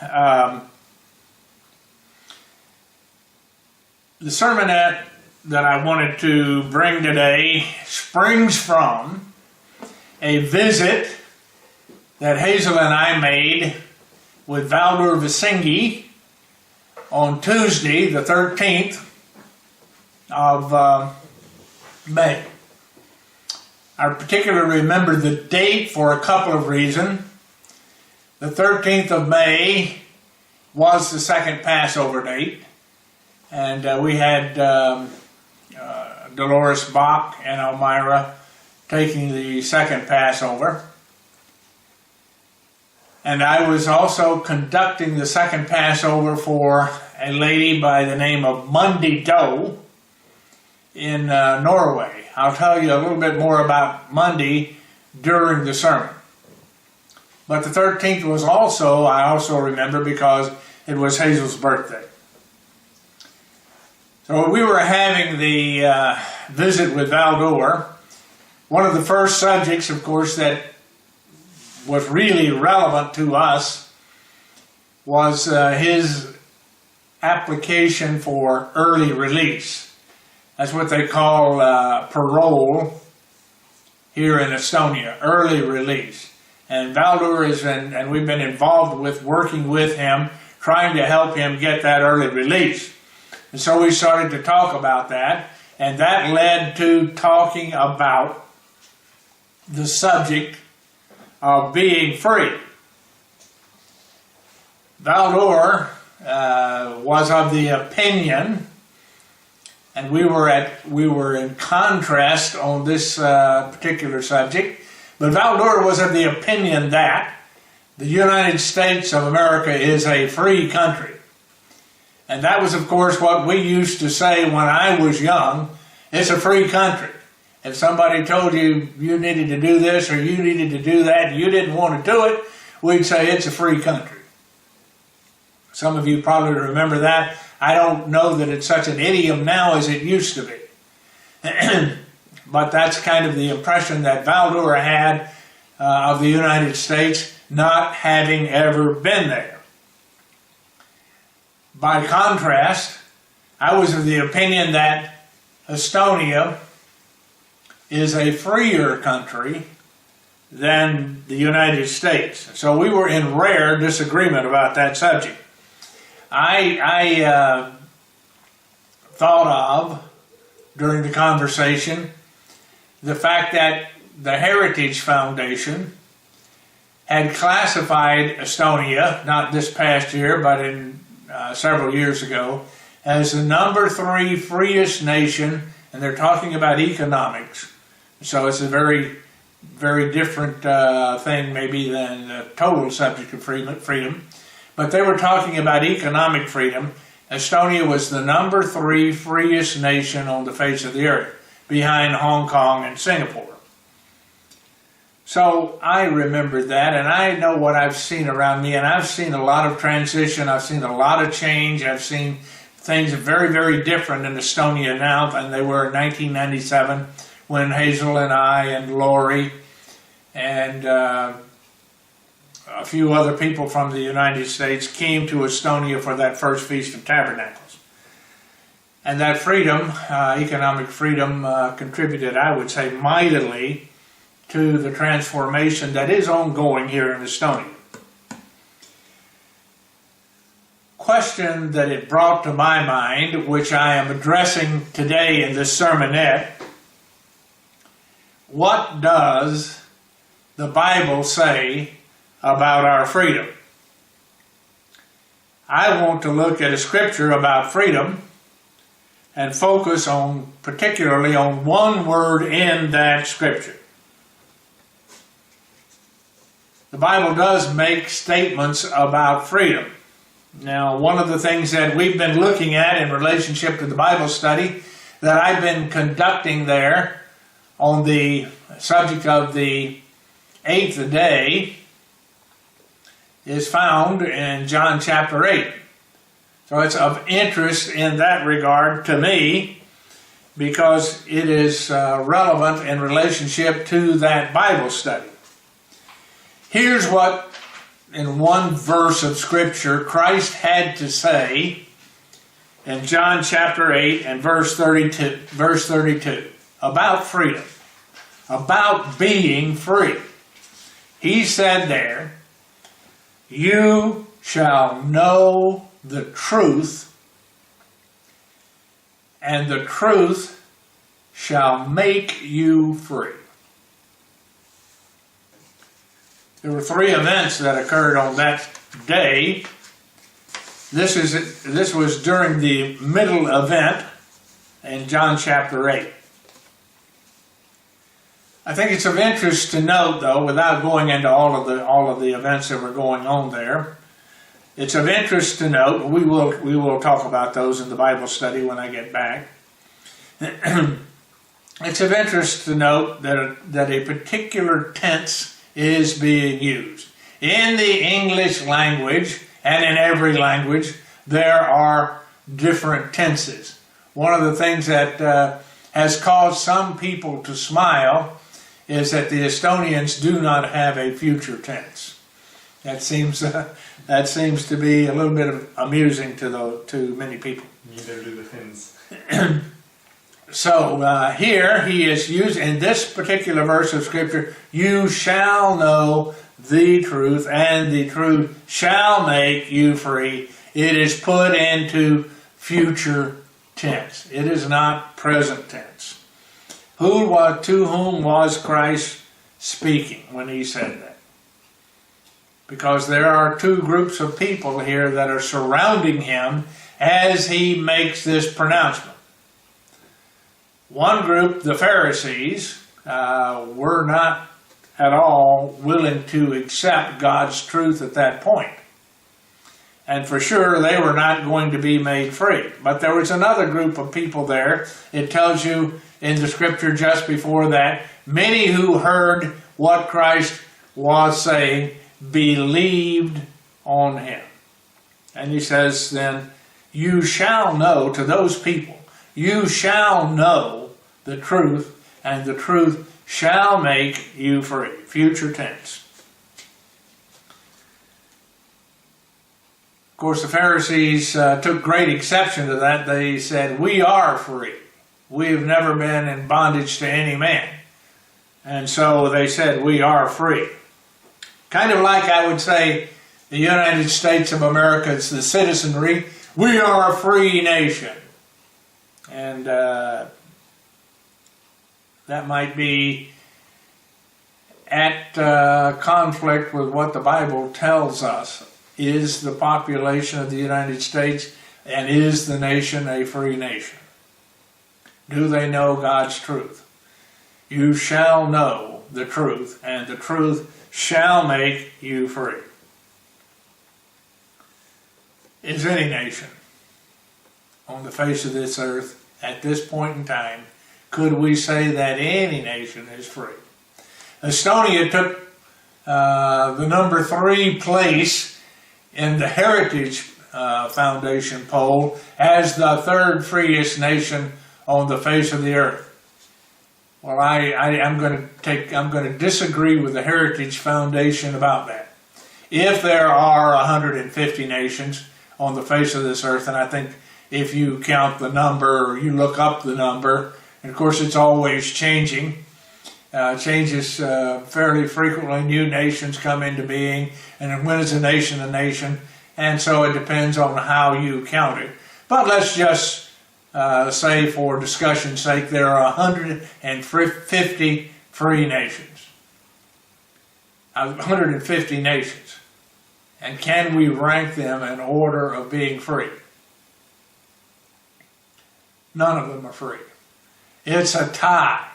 The sermonette that I wanted to bring today springs from a visit that Hazel and I made with Valdur Visingi on Tuesday, the 13th of May. I particularly remember the date for a couple of reasons. The 13th of May was the second Passover date, and we had Dolores Bach and Elmira taking the second Passover. And I was also conducting the second Passover for a lady by the name of Mundi Doe in Norway. I'll tell you a little bit more about Mundi during the sermon. But the 13th was also, I also remember, because it was Hazel's birthday. So we were having the visit with Valdur. One of the first subjects, of course, that was really relevant to us was his application for early release. That's what they call parole here in Estonia, early release. And Valdur is, and we've been involved with working with him, trying to help him get that early release. And so we started to talk about that, and that led to talking about the subject of being free. Valdur was of the opinion, and we were in contrast on this particular subject, but Valdur was of the opinion that the United States of America is a free country. And that was, of course, what we used to say when I was young. It's a free country. If somebody told you you needed to do this or you needed to do that and you didn't want to do it, we'd say it's a free country. Some of you probably remember that. I don't know that it's such an idiom now as it used to be. But that's kind of the impression that Valdur had of the United States, not having ever been there. By contrast, I was of the opinion that Estonia is a freer country than the United States. So we were in rare disagreement about that subject. I thought of, during the conversation, the fact that the Heritage Foundation had classified Estonia, not this past year, but in several years ago, as the number 3 freest nation, and they're talking about economics. So it's a very, very different thing maybe than the total subject of freedom. But they were talking about economic freedom. Estonia was the number 3 freest nation on the face of the earth, behind Hong Kong and Singapore. So I remember that, and I know what I've seen around me, and I've seen a lot of transition, I've seen a lot of change, I've seen things very, very different in Estonia now than they were in 1997 when Hazel and I and Lori and a few other people from the United States came to Estonia for that first Feast of Tabernacles. And that freedom, economic freedom, contributed, I would say, mightily to the transformation that is ongoing here in Estonia. Question that it brought to my mind, which I am addressing today in this sermonette: what does the Bible say about our freedom? I want to look at a scripture about freedom and focus on, particularly on one word in that scripture. The Bible does make statements about freedom. Now, one of the things that we've been looking at in relationship to the Bible study that I've been conducting there on the subject of the 8th day is found in John chapter 8. So it's of interest in that regard to me because it is relevant in relationship to that Bible study. Here's what in one verse of Scripture, Christ had to say in John chapter 8 and verse 32 about freedom, about being free. He said there, "You shall know the truth, and the truth shall make you free." There were three events that occurred on that day. This was during the middle event in John chapter 8. I think it's of interest to note, though, without going into all of the events that were going on there, it's of interest to note. We will talk about those in the Bible study when I get back. It's of interest to note that a particular tense is being used. In the English language, and in every language, there are different tenses. One of the things that has caused some people to smile is that the Estonians do not have a future tense. That seems to be a little bit amusing to many people. Neither do the Finns. So here he is used in this particular verse of Scripture, "You shall know the truth, and the truth shall make you free." It is put into future tense. It is not present tense. To whom was Christ speaking when he said that? Because there are two groups of people here that are surrounding him as he makes this pronouncement. One group, the Pharisees, were not at all willing to accept God's truth at that point. And for sure, they were not going to be made free. But there was another group of people there. It tells you in the Scripture just before that, many who heard what Christ was saying believed on him. And he says then, "You shall know," to those people, "you shall know the truth, and the truth shall make you free." Future tense. Of course, the Pharisees took great exception to that. They said, "We are free. We have never been in bondage to any man." And so they said, "We are free." Kind of like I would say the United States of America, it's the citizenry. We are a free nation. And that might be at conflict with what the Bible tells us. Is the population of the United States and is the nation a free nation? Do they know God's truth? You shall know the truth, and the truth shall make you free. Is any nation on the face of this earth at this point in time, could we say that any nation is free? Estonia took the number 3 place in the Heritage Foundation poll as the 3rd freest nation on the face of the earth. Well, I'm going to disagree with the Heritage Foundation about that. If there are 150 nations on the face of this earth, and I think if you count the number or you look up the number, and of course it's always changing, changes fairly frequently. New nations come into being, and when is a nation a nation? And so it depends on how you count it. But let's just say, for discussion's sake, there are 150 free nations. 150 nations. And can we rank them in order of being free? None of them are free. It's a tie.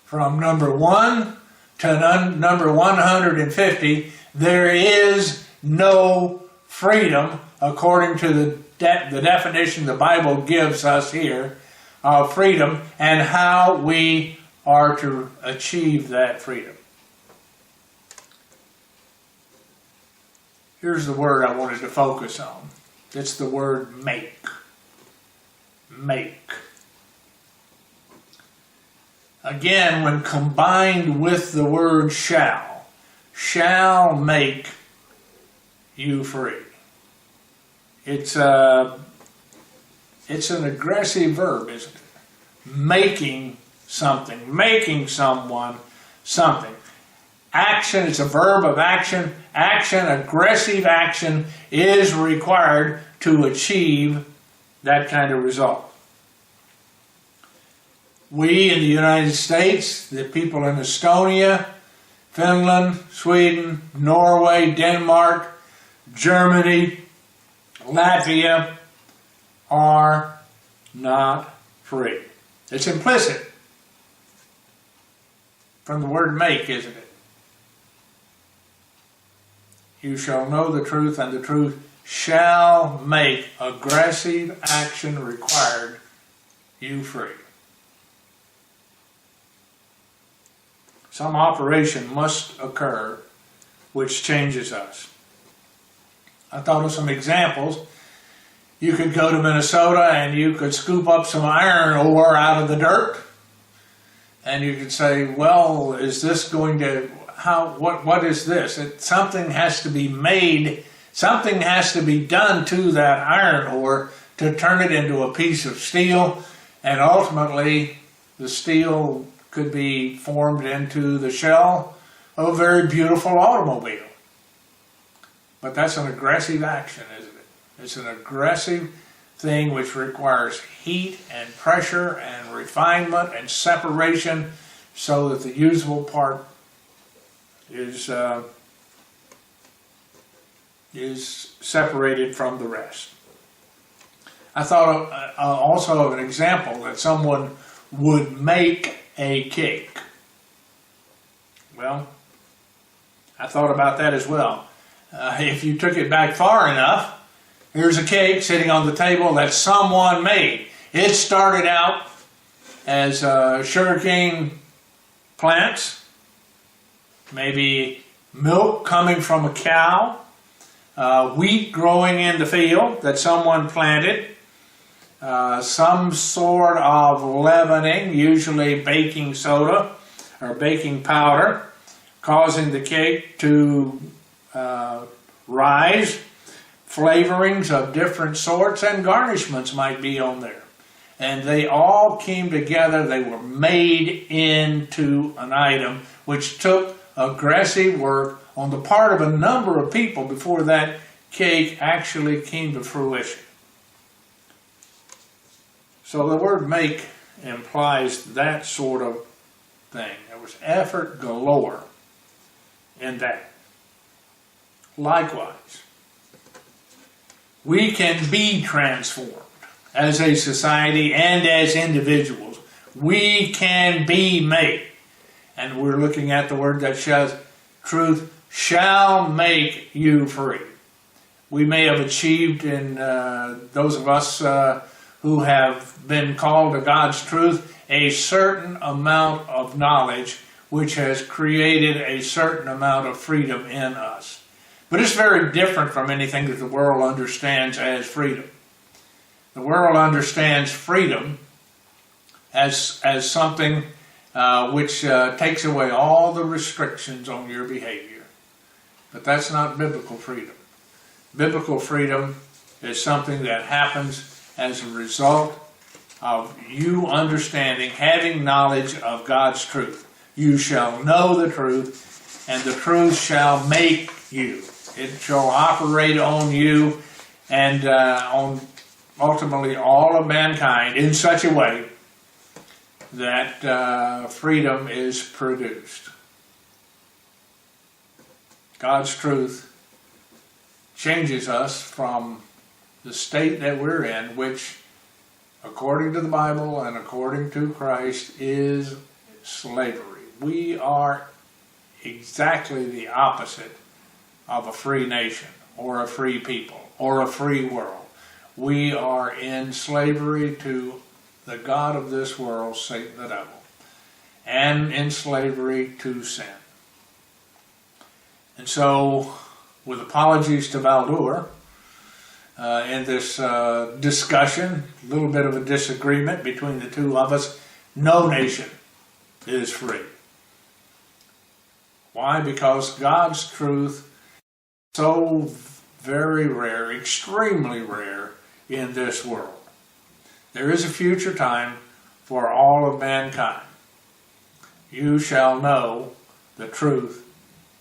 From number 1 to number 150, there is no freedom according to the definition the Bible gives us here of freedom and how we are to achieve that freedom. Here's the word I wanted to focus on. It's the word make. Make. Again, when combined with the word shall make you free. It's an aggressive verb, isn't it? Making something, making someone something. Action, it's a verb of action. Action, aggressive action, is required to achieve that kind of result. We in the United States, the people in Estonia, Finland, Sweden, Norway, Denmark, Germany, Latvia, are not free. It's implicit from the word make, isn't it? You shall know the truth, and the truth shall make aggressive action required you free. Some operation must occur which changes us. I thought of some examples. You could go to Minnesota and you could scoop up some iron ore out of the dirt. And you could say, well, is this going to, what is this? Something has to be made, something has to be done to that iron ore to turn it into a piece of steel. And ultimately, the steel could be formed into the shell of a very beautiful automobile. But that's an aggressive action, isn't it? It's an aggressive thing which requires heat and pressure and refinement and separation so that the usable part is separated from the rest. I thought also of an example that someone would make a cake. Well, I thought about that as well. If you took it back far enough, here's a cake sitting on the table that someone made. It started out as sugarcane plants, maybe milk coming from a cow, wheat growing in the field that someone planted, some sort of leavening, usually baking soda or baking powder, causing the cake to rise. Flavorings of different sorts and garnishments might be on there. And they all came together, they were made into an item which took aggressive work on the part of a number of people before that cake actually came to fruition. So the word make implies that sort of thing. There was effort galore in that. Likewise, we can be transformed as a society and as individuals. We can be made. And we're looking at the word that says, truth shall make you free. We may have achieved in those of us who have been called to God's truth a certain amount of knowledge which has created a certain amount of freedom in us. But it's very different from anything that the world understands as freedom. The world understands freedom as something which takes away all the restrictions on your behavior. But that's not biblical freedom. Biblical freedom is something that happens as a result of you understanding, having knowledge of God's truth. You shall know the truth, and the truth shall make you. It shall operate on you and on ultimately all of mankind in such a way that freedom is produced. God's truth changes us from the state that we're in, which, according to the Bible and according to Christ, is slavery. We are exactly the opposite of a free nation, or a free people, or a free world. We are in slavery to the God of this world, Satan the devil, and in slavery to sin. And so, with apologies to Valdur, in this discussion, a little bit of a disagreement between the two of us, no nation is free. Why? Because God's truth so very rare, extremely rare in this world. There is a future time for all of mankind. You shall know the truth,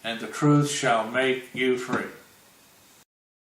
and the truth shall make you free.